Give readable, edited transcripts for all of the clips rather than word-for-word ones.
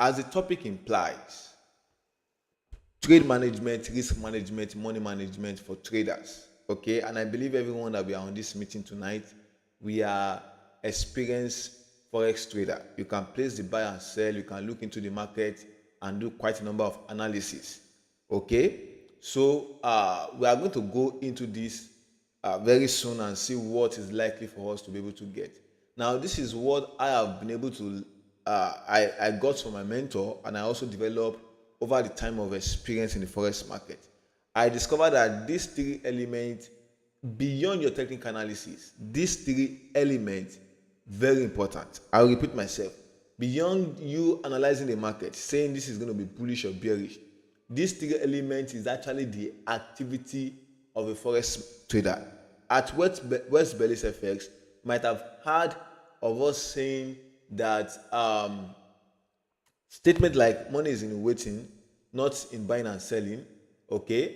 as the topic implies, trade management, risk management, money management for traders. Okay, and I believe everyone that we are on this meeting tonight, we are experienced Forex trader. You can place the buy and sell, you can look into the market and do quite a number of analysis. Okay, so we are going to go into this very soon and see what is likely for us to be able to get. Now, this is what I have been able to, I got from my mentor, and I also developed over the time of experience in the Forex market. I discovered that these three elements, beyond your technical analysis, these three elements, very important. I'll repeat myself. Beyond you analyzing the market, saying this is going to be bullish or bearish, these three elements is actually the activity of a Forex trader. At West Bellis FX, might have heard of us saying that statement like money is in waiting, not in buying and selling. Okay,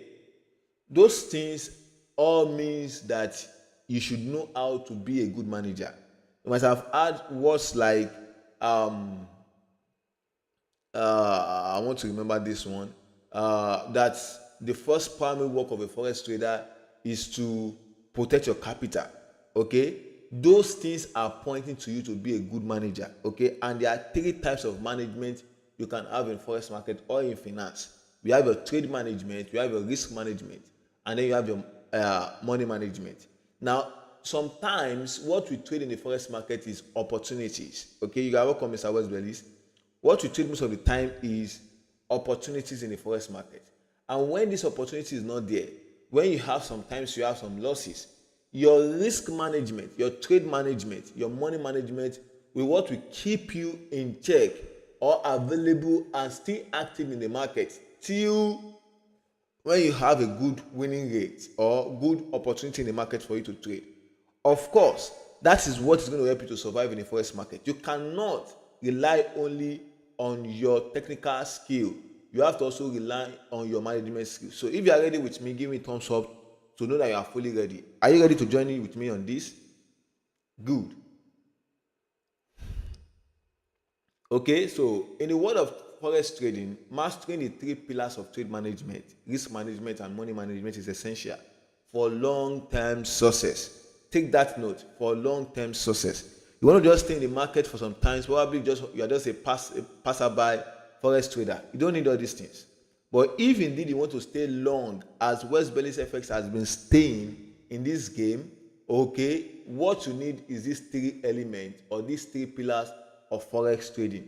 those things all means that you should know how to be a good manager. You must have heard words like I want to remember this one, that the first primary work of a Forex trader is to protect your capital. Okay, those things are pointing to you to be a good manager. Okay, and there are three types of management you can have in Forex market or in finance. We have your trade management, you have your risk management, and then you have your money management. Now, sometimes what we trade in the Forex market is opportunities. Okay, you are welcome, Mr. West Bellis. What we trade most of the time is opportunities in the Forex market. And when this opportunity is not there, when you have sometimes you have some losses, your risk management, your trade management, your money management will what will keep you in check or available and still active in the market till when you have a good winning rate or good opportunity in the market for you to trade. Of course, that is what is going to help you to survive in the Forex market. You cannot rely only on your technical skill. You have to also rely on your management skill. So if you are ready with me, give me a thumbs up to know that you are fully ready. Are you ready to join in with me on this? Good. Okay, so in the world of Forex trading, mastering the three pillars of trade management, risk management, and money management is essential for long-term success. Take that note, for long-term success. You want to just stay in the market for some time, probably you are just a passerby Forex trader. You don't need all these things. But if indeed you want to stay long, as West Bellis FX has been staying in this game, okay, what you need is these three elements or these three pillars of Forex trading.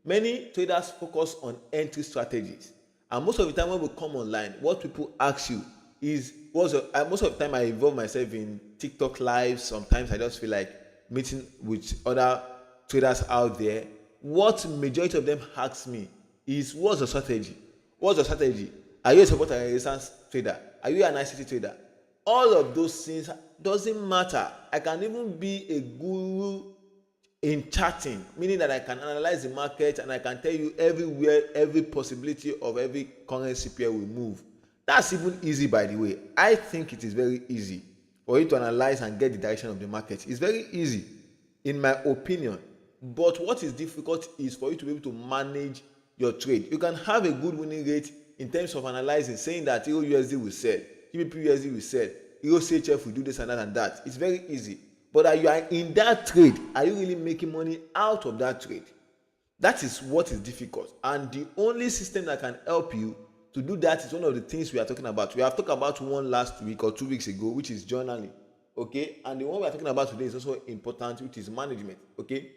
Many traders focus on entry strategies, and most of the time when we come online, what people ask you is, most of the time I involve myself in TikTok live. Sometimes I just feel like meeting with other traders out there. What majority of them ask me is, what's the strategy? What's the strategy? Are you a support and resistance trader? Are you an ICT trader? All of those things doesn't matter. I can even be a guru in charting, meaning that I can analyze the market and I can tell you everywhere, every possibility of every currency pair will move. That's even easy, by the way. I think it is very easy for you to analyze and get the direction of the market. It's very easy, in my opinion. But what is difficult is for you to be able to manage your trade. You can have a good winning rate in terms of analyzing, saying that EURUSD will sell, GBPUSD will sell, EURUSDJPY will do this and that and that. It's very easy. But are you in that trade? Are you really making money out of that trade? That is what is difficult. And the only system that can help you to do that is one of the things we are talking about. We have talked about one last week or 2 weeks ago, which is journaling. Okay, and the one we are talking about today is also important, which is management. Okay,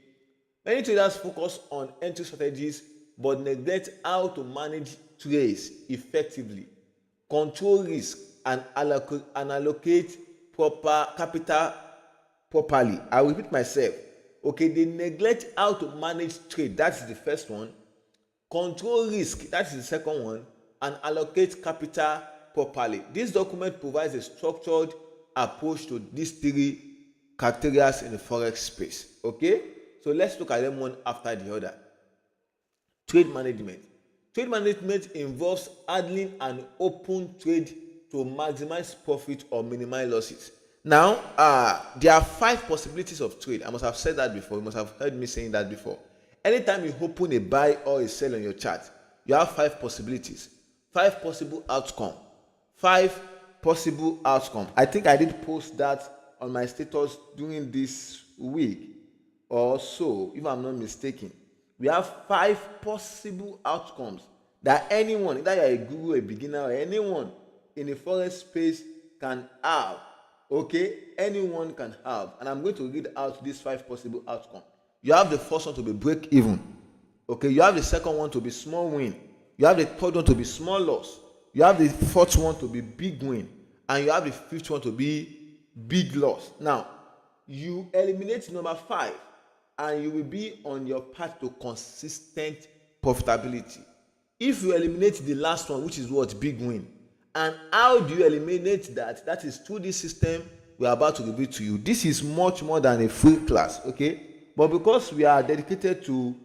many traders focus on entry strategies but neglect how to manage trades effectively, control risk, and allocate proper capital properly. I will repeat myself. Okay, they neglect how to manage trade. That is the first one. Control risk. That is the second one. And allocate capital properly. This document provides a structured approach to these three criteria in the Forex space. Okay, so let's look at them one after the other. Trade management. Trade management involves handling an open trade to maximize profit or minimize losses. Now, there are 5 possibilities of trade. I must have said that before. You must have heard me saying that before. Anytime you open a buy or a sell on your chart, you have 5 possibilities, 5 possible outcome, 5 possible outcome. I think I did post that on my status during this week or so, if I'm not mistaken. We have 5 possible outcomes that anyone, either you're a guru, a beginner, or anyone in the forex space can have. Okay, anyone can have, and I'm going to read out these 5 possible outcomes. You have the first one to be break even. Okay, you have the second one to be small win. You have the third one to be small loss. You have the fourth one to be big win, and you have the fifth one to be big loss. Now, you eliminate number 5, and you will be on your path to consistent profitability. If you eliminate the last one, which is what? Big win. And how do you eliminate that? That is through this system we are about to reveal to you. This is much more than a free class, okay? But because we are dedicated to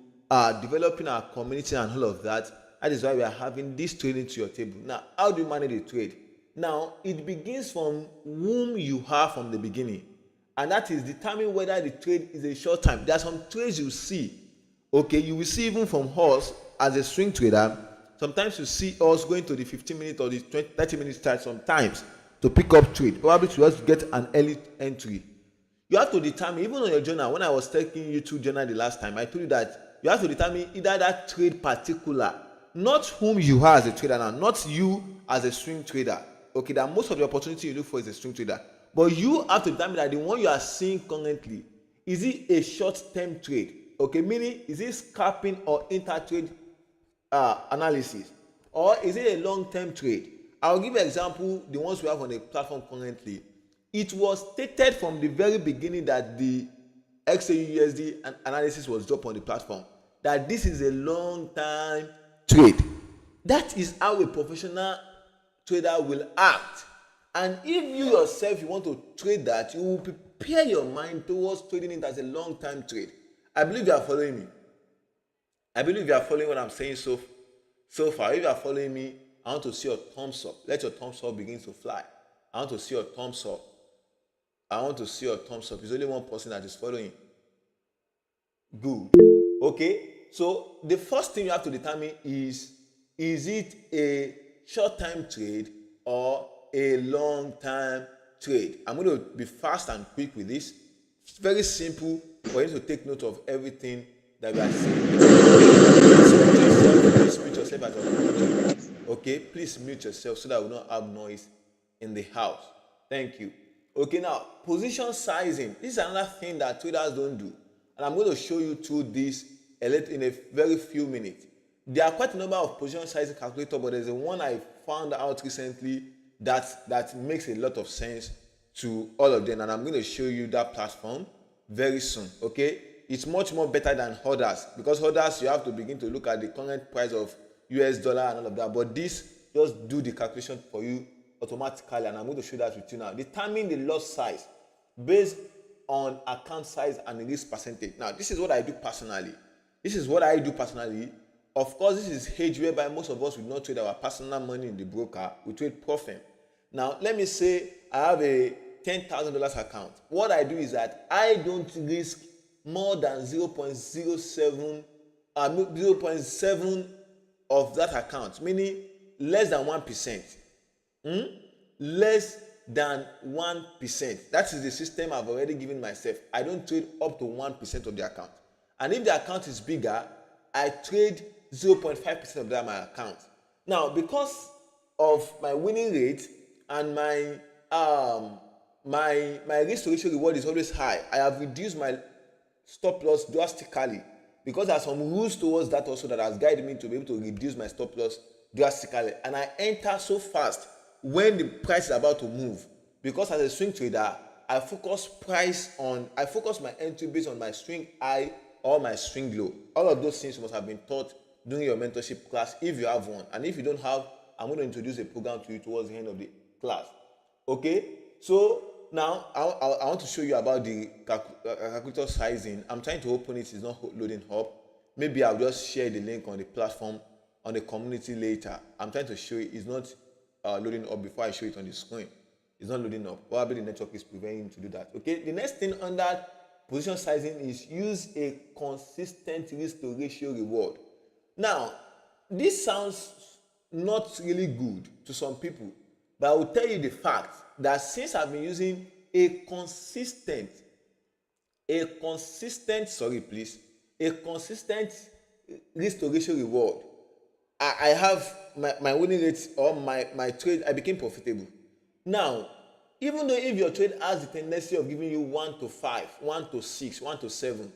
developing our community and all of that, that is why we are having this training to your table. Now, how do you manage the trade? Now, it begins from whom you are from the beginning. And that is determine whether the trade is a short time. There are some trades you see, okay? You will see even from us as a swing trader. Sometimes you see us going to the 15-minute or the 30-minute chart sometimes to pick up trade, probably to just get an early entry. You have to determine, even on your journal, when I was taking you through journal the last time, I told you that you have to determine either that trade particular, not whom you are as a trader now, not you as a swing trader. Okay, that most of the opportunity you look for is a swing trader. But you have to determine that the one you are seeing currently, is it a short-term trade? Okay, meaning, is it scalping or inter-trade analysis, or is it a long-term trade? I'll give you an example, the ones we have on the platform currently. It was stated from the very beginning that the XAUUSD analysis was dropped on the platform, that this is a long-time trade. That is how a professional trader will act. And if you yourself, you want to trade that, you will prepare your mind towards trading it as a long-time trade. I believe you are following me. I believe you are following what I'm saying so far. If you are following me, I want to see your thumbs up. Let your thumbs up begin to fly. I want to see your thumbs up. I want to see your thumbs up. There's only one person that is following. Good. Okay. So the first thing you have to determine is it a short-time trade or a long-time trade? I'm going to be fast and quick with this. It's very simple for you to take note of everything that we are saying. Please mute yourself as well. Okay, please mute yourself so that we don't have noise in the house. Thank you. Okay, now position sizing. This is another thing that traders don't do, and I'm going to show you through this in a very few minutes. There are quite a number of position sizing calculators, but there's one I found out recently that makes a lot of sense to all of them, and I'm going to show you that platform very soon. Okay, it's much more better than others, because others you have to begin to look at the current price of US dollar and all of that, but this just do the calculation for you automatically, and I'm going to show that with you now. Determine the lot size based on account size and the risk percentage. Now, this is what I do personally. Of course, this is hedge, whereby most of us will not trade our personal money in the broker. We trade profit. Now, let me say I have a $10,000 account. What I do is that I don't risk more than 0.07 of that account, meaning less than 1%. Less than 1%. That is the system I've already given myself. I don't trade up to 1% of the account. And if the account is bigger, I trade 0.5% of that my account. Now, because of my winning rate and my risk to ratio reward is always high, I have reduced my stop loss drastically, because there are some rules towards that also that has guided me to be able to reduce my stop loss drastically. And I enter so fast when the price is about to move, because as a swing trader, I focus my entry based on my swing high or my swing low. All of those things must have been taught during your mentorship class if you have one, and if you don't have, I'm going to introduce a program to you towards the end of the class. Okay, so now I want to show you about the calculator sizing. I'm trying to open it. It's not loading up. Maybe I'll just share the link on the platform on the community later. I'm trying to show it. It's not loading up before I show it on the screen. It's not loading up. Probably the network is preventing to do that. Okay, the next thing under position sizing is use a consistent risk to ratio reward. Now, this sounds not really good to some people, but I will tell you the fact that since I've been using a consistent risk to ratio reward, I have my winning rate or my trade, I became profitable. Now, even though if your trade has the tendency of giving you 1 to 5, 1 to 6, 1 to 7,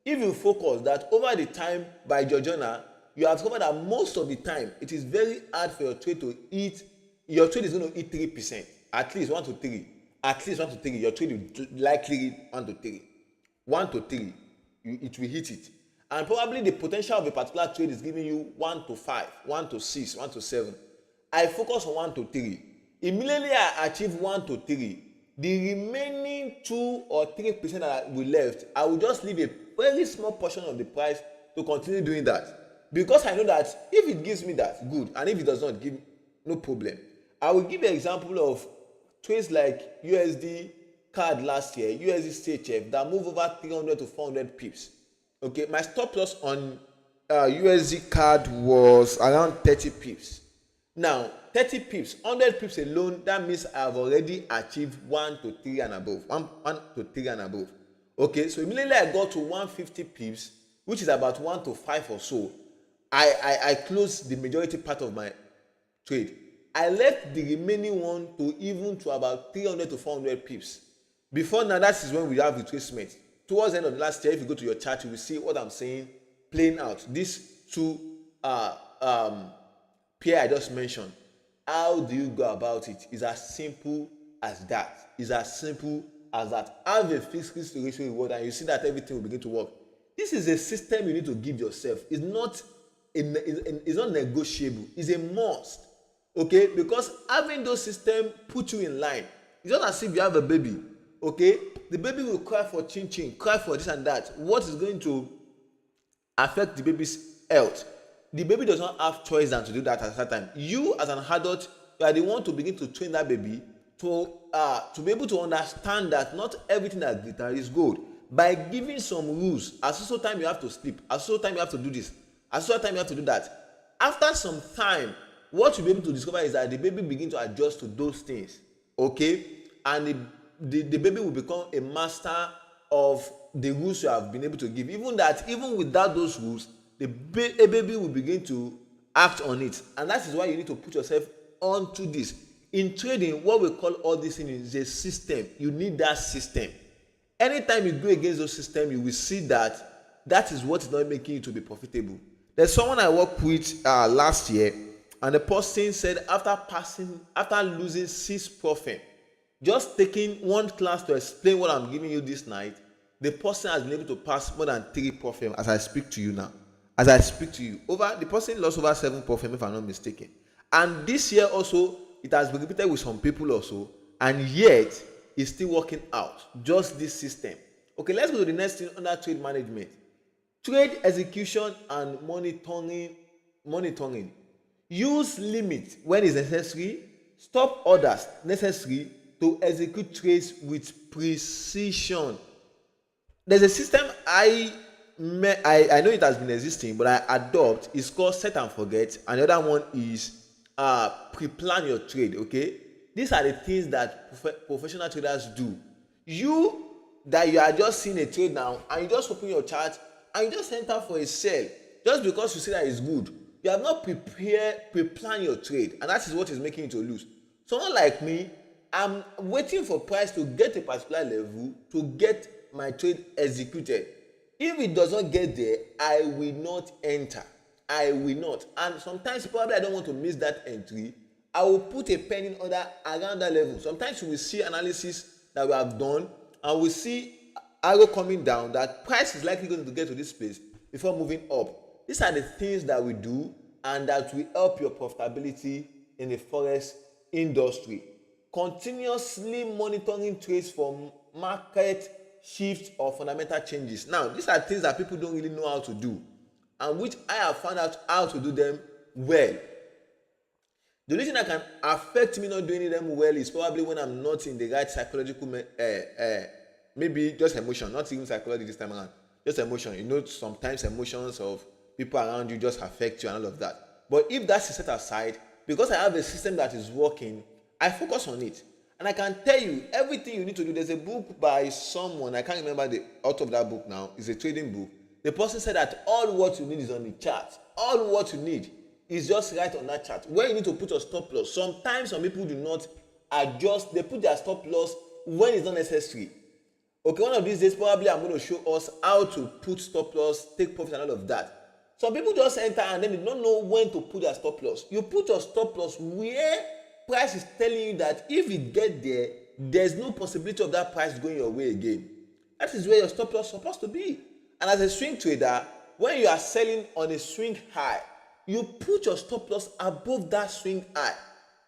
if you focus that over the time by your journal, you have discovered that most of the time it is very hard for your trade to eat. Your trade is going to eat 3%, at least 1 to 3. At least 1 to 3. Your trade will likely eat 1 to 3. 1 to 3, it will hit it. And probably the potential of a particular trade is giving you 1 to 5, 1 to 6, 1 to 7. I focus on 1 to 3. Immediately I achieve 1 to 3. The remaining 2 or 3% that we left, I will just leave a very small portion of the price to continue doing that. Because I know that if it gives me that, good. And if it does not, give no problem. I will give you an example of trades like USD CAD last year, USDJPY that move over 300 to 400 pips. Okay, my stop loss on USD CAD was around 30 pips. Now, 30 pips, 100 pips alone, that means I have already achieved 1 to 3 and above. 1 to 3 and above. Okay, so immediately I got to 150 pips, which is about 1 to 5 or so. I closed the majority part of my trade. I left the remaining one to about 300 to 400 pips. Before now, that is when we have retracement. Towards the end of the last year, if you go to your chart, you will see what I'm saying playing out. These two pair I just mentioned. How do you go about it? It's as simple as that. It's as simple as that. Have a fixed risk to ratio reward, and you see that everything will begin to work. This is a system you need to give yourself. It's not negotiable. It's a must. Okay, because having those systems put you in line. It's not as if you have a baby. Okay, the baby will cry for chin chin, cry for this and that. What is going to affect the baby's health? The baby does not have choice than to do that at that time. You as an adult, you are the one to begin to train that baby to be able to understand that not everything that glitters is gold. By giving some rules, at so time you have to sleep, at so time you have to do this, at so time you have to do that. After some time, what you'll be able to discover is that the baby begin to adjust to those things. Okay, and the baby will become a master of the rules you have been able to give. Even without those rules, a baby will begin to act on it. And that is why you need to put yourself onto this. In trading, what we call all this thing is a system. You need that system. Anytime you go against those systems, you will see that is what is not making you to be profitable. There's someone I worked with last year, and the person said after losing 6 profit, just taking one class to explain what I'm giving you this night, the person has been able to pass more than 3 profit as I speak to you now. As I speak to you, the person lost over 7 profit if I'm not mistaken. And this year also, it has been repeated with some people also, and yet it's still working out. Just this system. Okay, let's go to the next thing under trade management. Trade execution and monitoring. Use limit when it's necessary. Stop orders necessary to execute trades with precision. There's a system I know it has been existing, but I adopt. It's called set and forget, and the other one is pre-plan your trade. Okay, these are the things that professional traders do. You are just seeing a trade now, and you just open your chart and you just enter for a sell just because you see that it's good. You have not pre-plan your trade, and that is what is making you to lose. Someone like me, I'm waiting for price to get a particular level to get my trade executed. If it does not get there, I will not enter. I will not. And sometimes probably I don't want to miss that entry. I will put a pending order around that level. Sometimes you will see analysis that we have done, and we see arrow coming down that price is likely going to get to this place before moving up. These are the things that we do, and that will help your profitability in the forex industry. Continuously monitoring trades for market shifts or fundamental changes. Now, these are things that people don't really know how to do, and which I have found out how to do them well. The only thing that can affect me not doing them well is probably when I'm not in the right psychological maybe just emotion, not even psychology this time around, just emotion. You know, sometimes emotions of people around you just affect you and all of that. But if that is set aside, because I have a system that is working, I focus on it. And I can tell you everything you need to do. There's a book by someone, I can't remember the author of that book now. It's a trading book. The person said that all what you need is on the chart. All what you need is just right on that chart. Where you need to put your stop loss. Sometimes some people do not adjust. They put their stop loss when it's not necessary. Okay, one of these days probably I'm going to show us how to put stop loss, take profit and all of that. Some people just enter and then they don't know when to put their stop loss. You put your stop loss where price is telling you that if it get there, there's no possibility of that price going your way again. That is where your stop loss is supposed to be. And as a swing trader, when you are selling on a swing high, you put your stop loss above that swing high.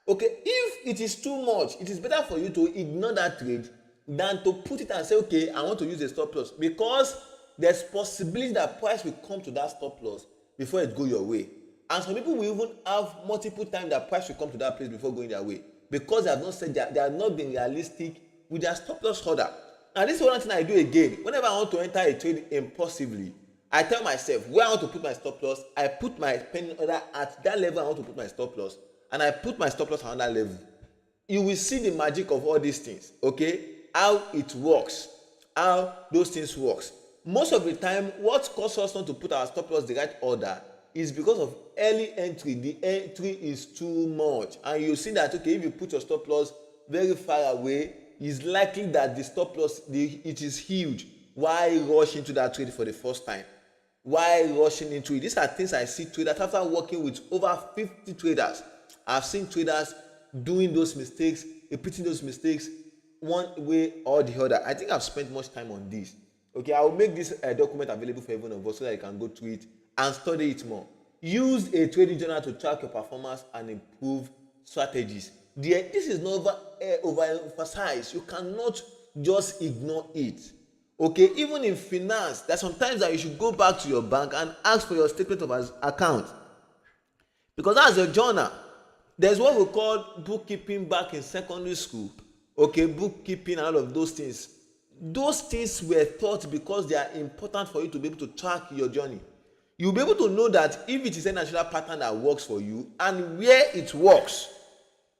Okay, if it is too much, it is better for you to ignore that trade than to put it and say, okay, I want to use a stop loss, because there's possibility that price will come to that stop loss before it go your way. And some people will even have multiple times that price will come to that place before going their way, because they have not said that they have not been realistic with their stop loss order. And this is one thing I do again. Whenever I want to enter a trade impulsively, I tell myself where I want to put my stop loss. I put my pending order at that level I want to put my stop loss, and I put my stop loss on that level. You will see the magic of all these things, okay? How it works, how those things works. Most of the time, what causes us not to put our stop loss the right order is because of early entry. The entry is too much, and you see that, okay, if you put your stop loss very far away, it's likely that the stop loss it is huge. Why rush into that trade for the first time? Why rushing into it? These are things I see traders, after working with over 50 traders, I've seen traders doing those mistakes, repeating those mistakes one way or the other. I think I've spent much time on this. Okay, I will make this document available for everyone of us so that you can go through it and study it more. Use a trading journal to track your performance and improve strategies. This is not overemphasized. You cannot just ignore it. Okay, even in finance, there's sometimes that you should go back to your bank and ask for your statement of account, because that's your journal. There's what we call bookkeeping back in secondary school. Okay, bookkeeping and all of those things. Those things were taught because they are important for you to be able to track your journey. You'll be able to know that if it is a natural pattern that works for you and where it works.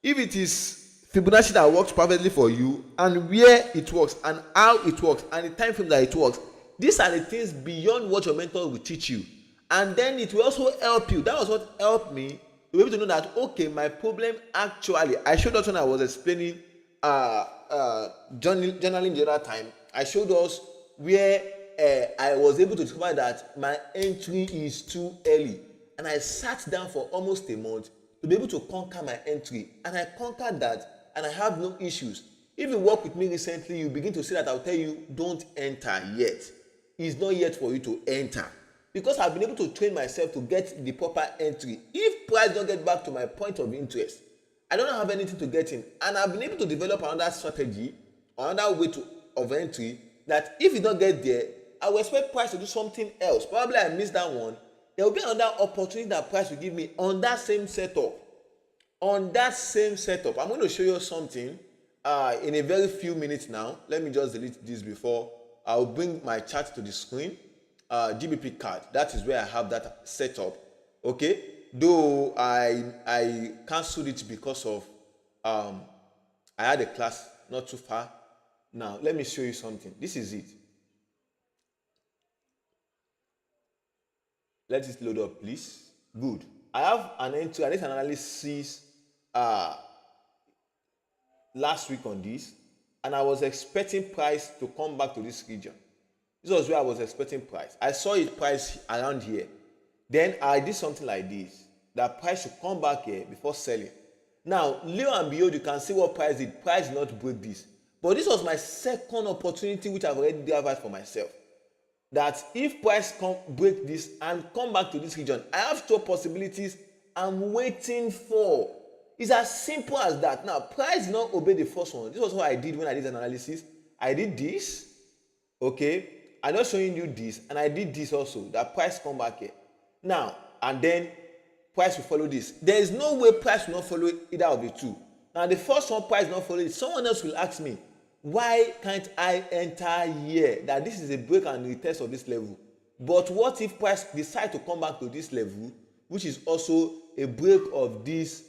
If it is Fibonacci that works perfectly for you and where it works and how it works and the time frame that it works. These are the things beyond what your mentor will teach you. And then it will also help you. That was what helped me to be able to know that, okay, my problem actually, I showed us when I was explaining journaling the other time. I showed us where I was able to discover that my entry is too early. And I sat down for almost a month to be able to conquer my entry. And I conquered that. And I have no issues. If you work with me recently, you begin to see that I'll tell you, don't enter yet. It's not yet for you to enter. Because I've been able to train myself to get the proper entry. If price don't get back to my point of interest, I don't have anything to get in. And I've been able to develop another strategy, another way of entry, that if it don't get there, I will expect price to do something else. Probably I missed that one. There will be another opportunity that price will give me on that same setup. On that same setup, I'm going to show you something in a very few minutes now. Let me just delete this before I'll bring my chart to the screen. GBP card, that is where I have that setup. Okay, though I cancelled it because of I had a class not too far. Now let me show you something. This is it. Let it load up, please. Good. I have an entry. I did an analysis last week on this, and I was expecting price to come back to this region. This was where I was expecting price. I saw it price around here. Then I did something like this, that price should come back here before selling. Now, lo and behold, you can see what price did. Price did not break this. But this was my second opportunity, which I've already derived for myself. That if price break this and come back to this region, I have two possibilities I'm waiting for. It's as simple as that. Now, price did not obey the first one. This was what I did when I did analysis. I did this. Okay. I'm just showing you this. And I did this also. That price come back here. Now, and then price will follow this. There is no way price will not follow either of the two. Now, the first one price will not follow it. Someone else will ask me, why can't I enter here? That this is a break and retest of this level. But what if price decide to come back to this level, which is also a break of this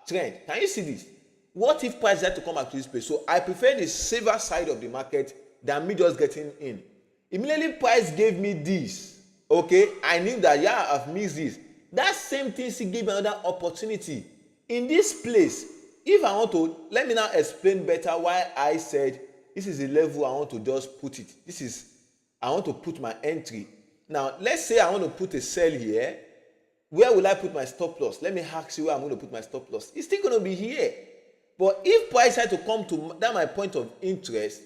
trend? Can you see this? What if price decide to come back to this place? So I prefer the safer side of the market than me just getting in. Immediately price gave me this. Okay, I knew that I've missed this. That same thing still gave me another opportunity. In this place, if I want to, let me now explain better why I said this is the level I want to just put it. I want to put my entry. Now, let's say I want to put a sell here. Where will I put my stop loss? Let me ask you where I'm going to put my stop loss. It's still going to be here. But if price had to come to that my point of interest,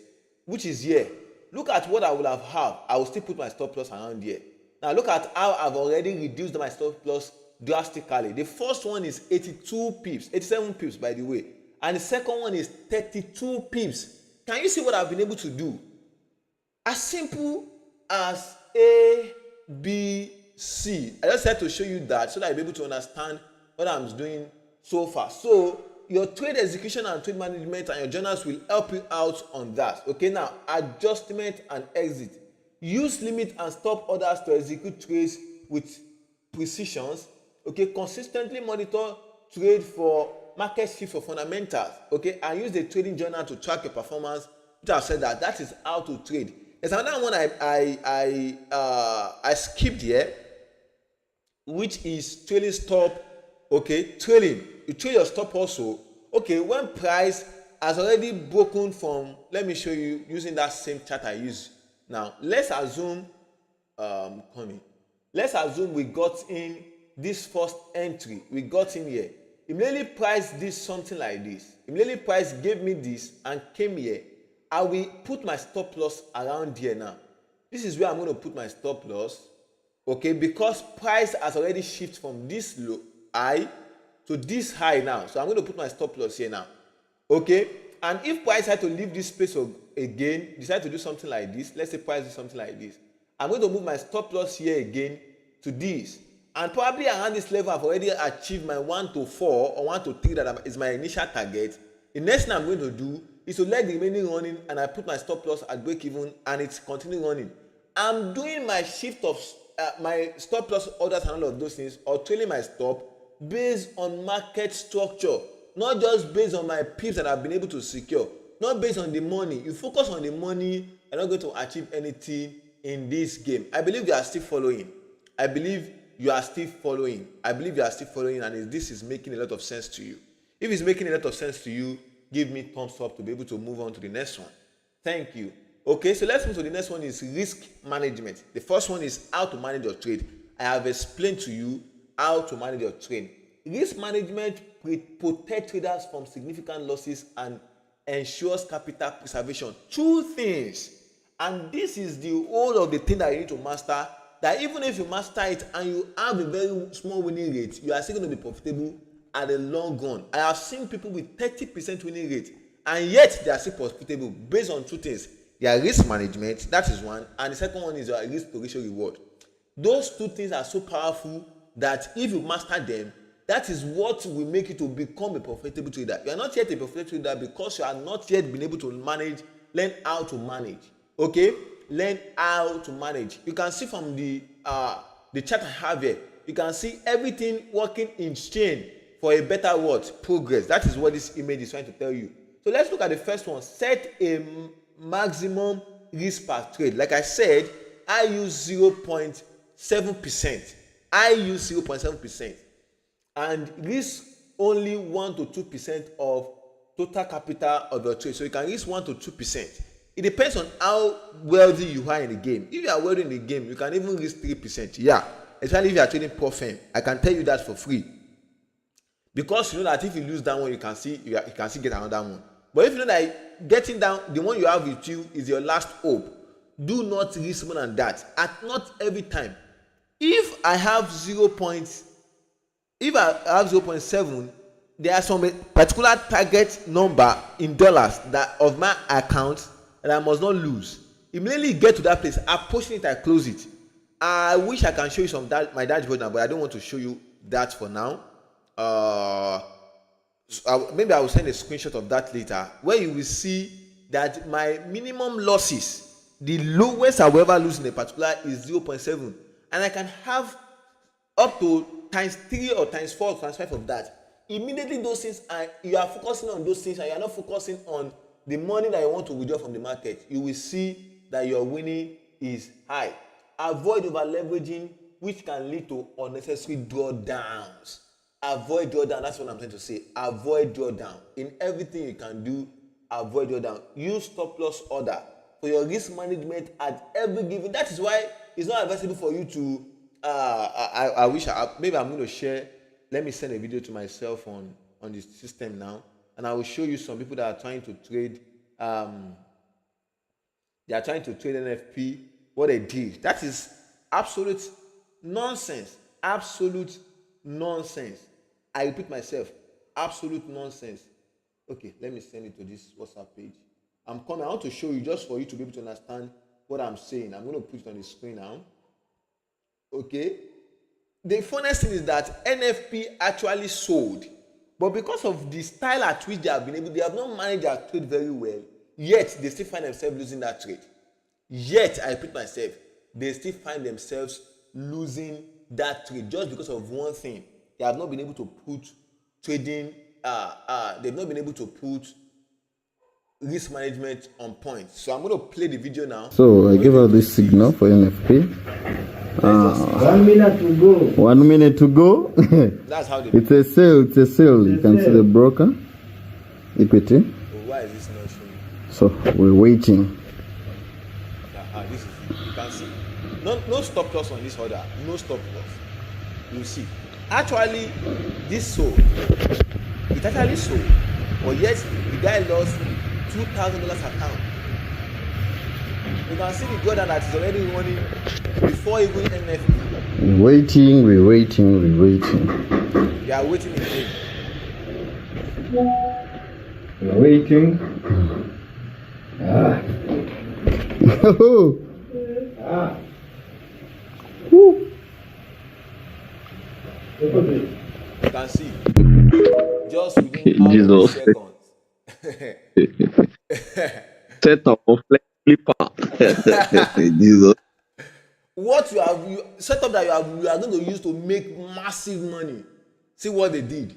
which is here, look at what I will have had. I will still put my stop loss around here. Now, look at how I've already reduced my stop loss drastically. The first one is 82 pips, 87 pips by the way, and the second one is 32 pips. Can you see what I've been able to do? As simple as A, B, C. I just had to show you that so that you'll be able to understand what I'm doing so far. So your trade execution and trade management and your journals will help you out on that. Okay, now adjustment and exit. Use limit and stop orders to execute trades with precisions. Okay, consistently monitor trade for market shift for fundamentals. Okay, and use the trading journal to track your performance. Which I've said that is how to trade. There's another one I skipped here, which is trailing stop. Okay, trailing. You trail your stop also. Okay, when price has already broken from, let me show you using that same chart I use. Now, let's assume, let's assume we got in this first entry. We got in here. Immediately price did something like this. Immediately price gave me this and came here. I will put my stop loss around here now. This is where I'm going to put my stop loss. Okay, because price has already shifted from this low high to this high now. So I'm going to put my stop loss here now. Okay, and if price had to leave this space again, decide to do something like this, let's say price do something like this, I'm going to move my stop loss here again to this, and probably around this level I've already achieved my 1 to 4 or 1 to 3 that is my initial target. The next thing I'm going to do is to let the remaining running, and I put my stop loss at break even and it's continuing running. I'm doing my shift of my stop loss orders and all of those things, or trailing my stop based on market structure, not just based on my pips that I've been able to secure, not based on the money. You focus on the money, you're not going to achieve anything in this game. I believe you are still following. And this is making a lot of sense to you. If it's making a lot of sense to you, give me thumbs up to be able to move on to the next one. Thank you. Okay, so let's move to the next one is risk management. The first one is how to manage your trade. I have explained to you how to manage your trade. Risk management protects traders from significant losses and ensures capital preservation. Two things. And this is the whole of the thing that you need to master, that even if you master it and you have a very small winning rate, you are still going to be profitable at the long run. I have seen people with 30% winning rate and yet they are still profitable based on two things. Their risk management, that is one, and the second one is your risk to ratio reward. Those two things are so powerful that if you master them, that is what will make you to become a profitable trader. You are not yet a profitable trader because you are not yet been able to learn how to manage. Okay, learn how to manage. You can see from the chart I have here, you can see everything working in chain for a better progress. That is what this image is trying to tell you. So let's look at the first one. Set a maximum risk per trade. Like I said, I use 0.7%. And risk only 1 to 2% of total capital of your trade. So you can risk 1 to 2%. It depends on how wealthy you are in the game. If you are wealthy in the game, you can even risk 3%. Yeah, especially if you are trading pro firm. I can tell you that for free. Because you know that if you lose that one, you can see get another one. But if you know that getting down, the one you have with you is your last hope, do not risk more than that. At not every time. If I have 0.7, there are some particular target number in dollars that of my account that I must not lose. Immediately get to that place, I push it, I close it. I wish I can show you my dashboard now, but I don't want to show you that for now. Maybe I will send a screenshot of that later, where you will see that my minimum losses, the lowest I will ever lose in a particular is 0.7, and I can have up to times 3 or times 4 or times 5 of that. Immediately those things, and you are focusing on those things and you are not focusing on the money that you want to withdraw from the market, you will see that your winning is high. Avoid over leveraging, which can lead to unnecessary drawdowns. Avoid drawdown. That's what I'm trying to say. Avoid drawdown. In everything you can do, avoid drawdown. Use stop loss order for your risk management at every given. That is why it's not advisable for you to I wish maybe I'm going to share. Let me send a video to myself on the system now, and I will show you some people that are trying to trade. They are trying to trade NFP. What they did, that is absolute nonsense. Absolute nonsense. I repeat myself, absolute nonsense. Okay, let me send it to this WhatsApp page. I'm coming. I want to show you just for you to be able to understand what I'm saying. I'm going to put it on the screen now. Okay, the funniest thing is that NFP actually sold, but because of the style at which they have not managed their trade very well, yet they still find themselves losing that trade. Yet, I repeat myself, they still find themselves losing that trade just because of one thing. They have not been able to put trading, they've not been able to put risk management on point. So I'm going to play the video now. So I give out this signal for NFP. 1 minute to go. 1 minute to go. That's how they It's a sale. It's a sale. You can see the broker. Equity. Oh, why is this not showing? So we're waiting. This is it. You can see. No stop loss on this order. No stop loss. You see. Actually, this sold. It actually sold. But yet, the guy lost $2,000 account. You can see the drawdown that is already running before even NFP. We're waiting. We're waiting. We're waiting. They are waiting in vain. We're waiting. You can see. Just within how many seconds. Set up a flipper. Jesus. What you have set up that you are going to use to make massive money. See what they did.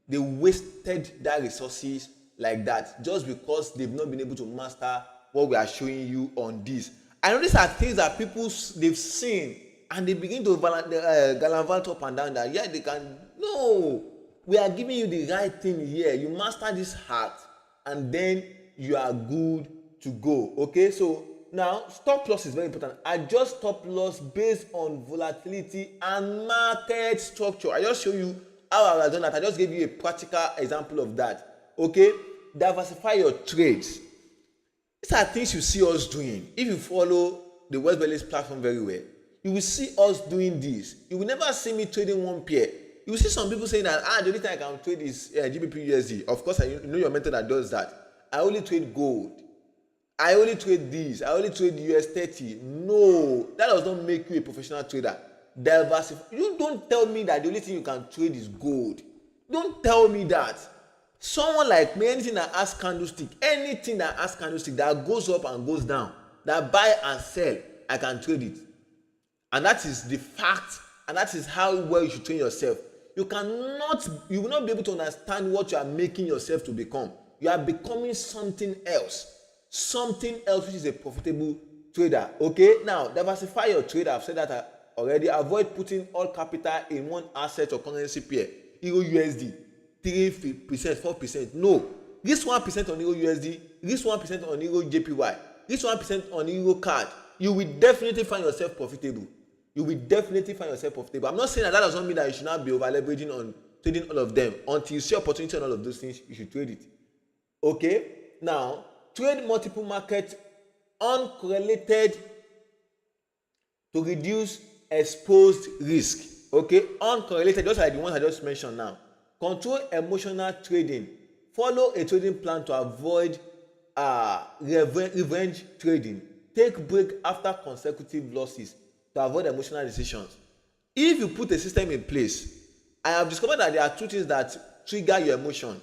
They wasted their resources like that just because they've not been able to master what we are showing you on this. I know these are things that people they've seen and they begin to gallivant up and down that, yeah, they can. No, we are giving you the right thing here. You master this art and then you are good to go. Okay, so now stop loss is very important. Adjust stop loss based on volatility and market structure. I just show you how I have done that. I just gave you a practical example of that. Okay, diversify your trades. These are things you see us doing. If you follow the West Berlin's platform very well, you will see us doing this. You will never see me trading one pair. You will see some people saying that the only thing I can trade is GBPUSD. Of course, I know your mentor that does that. I only trade gold. I only trade this. I only trade US30. No, that does not make you a professional trader. Diversify. You don't tell me that the only thing you can trade is gold. Don't tell me that. Someone like me, anything that has candlestick, anything that has candlestick that goes up and goes down, that buy and sell, I can trade it. And that is the fact, and that is how well you should train yourself. You will not be able to understand what you are making yourself to become. You are becoming something else which is a profitable trader. Okay, now diversify your trade. I've said that already. Avoid putting all capital in one asset or currency pair. EURUSD 3%, 4%. No, this 1% on EURUSD, this 1% on EURUJPY, this 1% on EURUCAD. You will definitely find yourself profitable. I'm not saying that does not mean that you should not be over leveraging on trading all of them. Until you see opportunity on all of those things, you should trade it. Okay, now trade multiple markets uncorrelated to reduce exposed risk. Okay, uncorrelated, just like the ones I just mentioned now. Control emotional trading. Follow a trading plan to avoid revenge trading. Take break after consecutive losses to avoid emotional decisions. If you put a system in place, I have discovered that there are two things that trigger your emotion.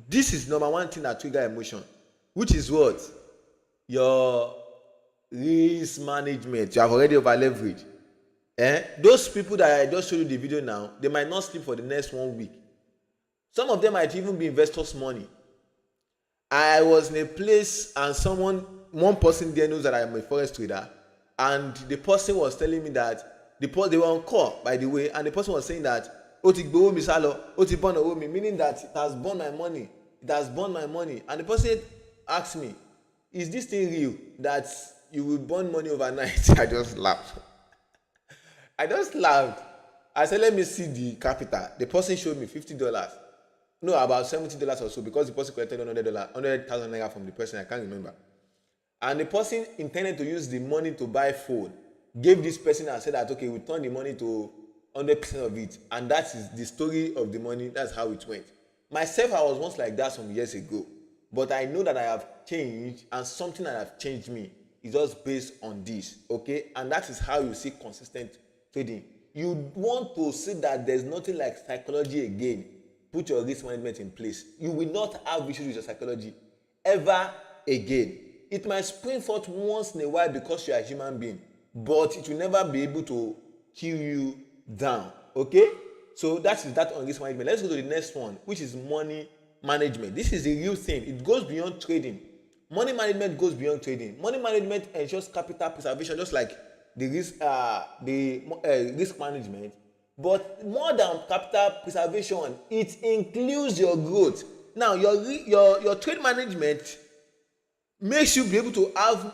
This is number one thing that trigger emotion, which is what? your risk management, you have already over leveraged. Those people that I just showed you the video now, they might not sleep for the next 1 week. Some of them might even be investors' money. I was in a place and one person there knows that I am a forex trader, and the person was telling me that they were on call, by the way, and the person was saying that ó ti gbowó mi sálọ, ó ti burn owó mi, meaning that it has burned my money, and the person asked me, is this thing real that you will burn money overnight? I just laughed. I said, let me see the capital. The person showed me $50. No, about $70 or so, because the person collected $100,000 naira from the person. I can't remember. And the person intended to use the money to buy phone, gave this person and said that, okay, we turn the money to 100% of it. And that is the story of the money. That's how it went. Myself, I was once like that some years ago. But I know that I have changed, and something that have changed me is just based on this, okay? And that is how you see consistent trading. You want to see that there's nothing like psychology again. Put your risk management in place. You will not have issues with your psychology ever again. It might spring forth once in a while because you are a human being, but it will never be able to kill you down, okay? So that is that on risk management. Let's go to the next one, which is money management. This is the real thing. It goes beyond trading. Money management goes beyond trading. Money management ensures capital preservation, just like the risk management. But more than capital preservation, it includes your growth. Now, your trade management makes you be able to have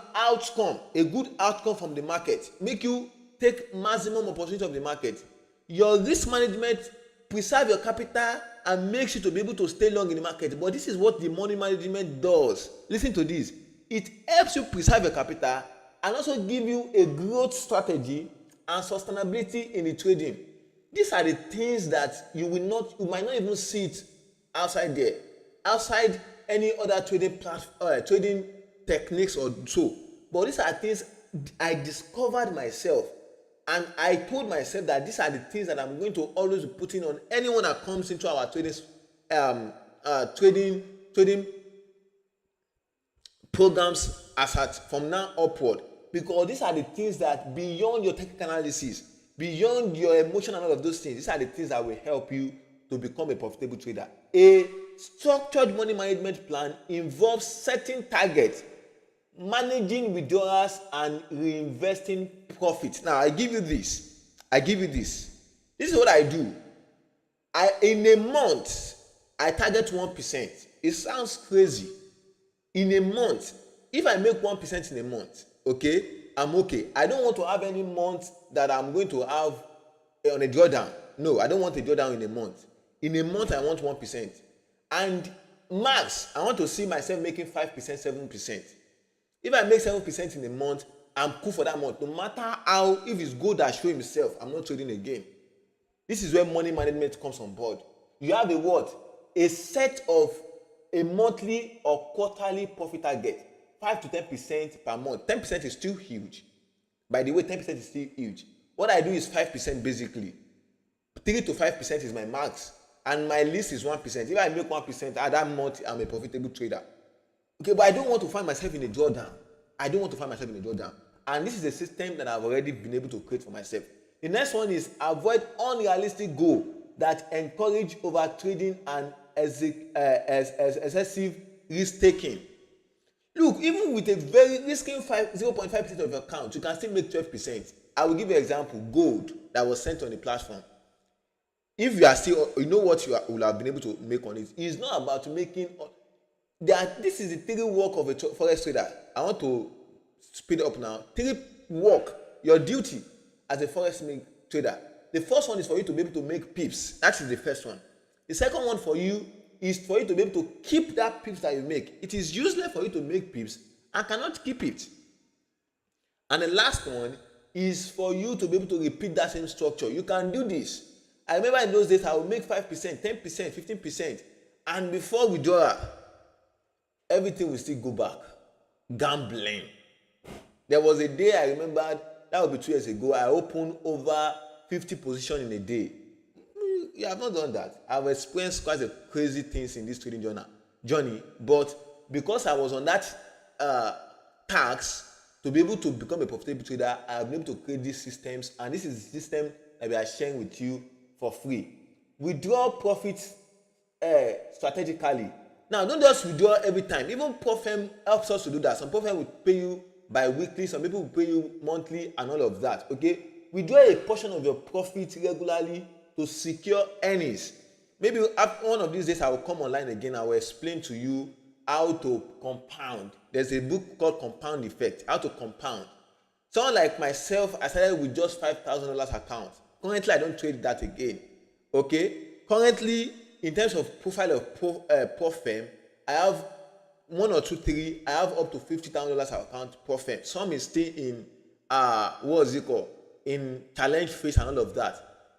a good outcome from the market, make you take maximum opportunity of the market. Your risk management preserve your capital and makes you to be able to stay long in the market. But this is what the money management does. Listen to this. It helps you preserve your capital and also give you a growth strategy and sustainability in the trading. These are the things that you might not even see it outside there, outside any other trading techniques or so. But these are things I discovered myself, and I told myself that these are the things that I'm going to always be putting on anyone that comes into our trading programs from now upward, because these are the things that beyond your technical analysis, beyond your emotion and all of those things, these are the things that will help you to become a profitable trader. A structured money management plan involves setting targets, managing withdrawals, and reinvesting profits. Now, I give you this. This is what I do. In a month, I target 1%. It sounds crazy. In a month, if I make 1% in a month, okay, I'm okay. I don't want to have any month that I'm going to have on a drawdown. No, I don't want a drawdown in a month. In a month, I want 1%. And max, I want to see myself making 5%, 7%. If I make 7% in a month, I'm cool for that month. No matter how, if it's gold that show himself, I'm not trading again. This is where money management comes on board. You have a set of a monthly or quarterly profit target. 5 to 10% per month. 10% is still huge. By the way, 10% is still huge. What I do is 5% basically. 3 to 5% is my max. And my least is 1%. If I make 1%, at that month, I'm a profitable trader. Okay, but I don't want to find myself in a drawdown. And this is a system that I've already been able to create for myself. The next one is avoid unrealistic goals that encourage over trading and excessive risk taking. Look, even with a very risking 0.5% of your account, you can still make 12%. I will give you an example. Gold that was sent on the platform. If you are still, you know what will have been able to make on it. It's not about making. This is the 3 work of a forex trader. I want to speed up now. 3 work, your duty as a forex trader. The first one is for you to be able to make pips. That is the first one. The second one for you is for you to be able to keep that pips that you make. It is useless for you to make pips and cannot keep it. And the last one is for you to be able to repeat that same structure. You can do this. I remember in those days I would make 5%, 10%, 15%, and before withdrawal, everything will still go back. Gambling. There was a day I remembered, that would be 2 years ago, I opened over 50 positions in a day. You have not done that. I've experienced quite a crazy things in this trading journey, but because I was on that tax to be able to become a profitable trader. I have been able to create these systems, and this is the system that we are sharing with you for free. Withdraw profits strategically. Now, don't just withdraw every time. Even Profem helps us to do that. Some Profem will pay you bi-weekly, some people will pay you monthly and all of that. Okay, withdraw a portion of your profit regularly to secure earnings. Maybe one of these days I will come online again. I will explain to you how to compound. There's a book called Compound Effect, how to compound. Someone like myself, I started with just $5,000 account. Currently, I don't trade that again. Okay, currently, in terms of profile of prof firm, I have 1 or 2, 3. I have up to $50,000 account prof firm. Some is still in in challenge phase and all of that.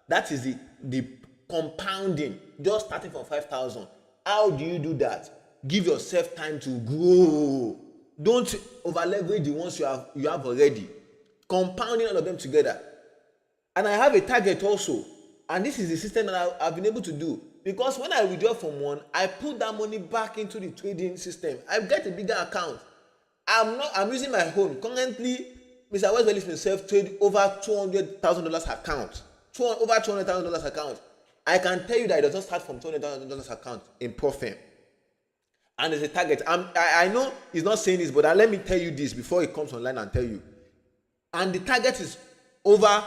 That is the compounding, just starting from 5,000. How do you do that? Give yourself time to grow. Don't over leverage the ones you have already. Compounding all of them together. And I have a target also, and this is the system that I've been able to do, because when I withdraw from one, I put that money back into the trading system. I get a bigger account. I'm using my own. Currently, Mr. West Bellis himself trade over $200,000 account. Over $200,000 account. I can tell you that it does not start from $200,000 account in Profem. And there's a target. I know he's not saying this, but let me tell you this before he comes online and tell you. And the target is over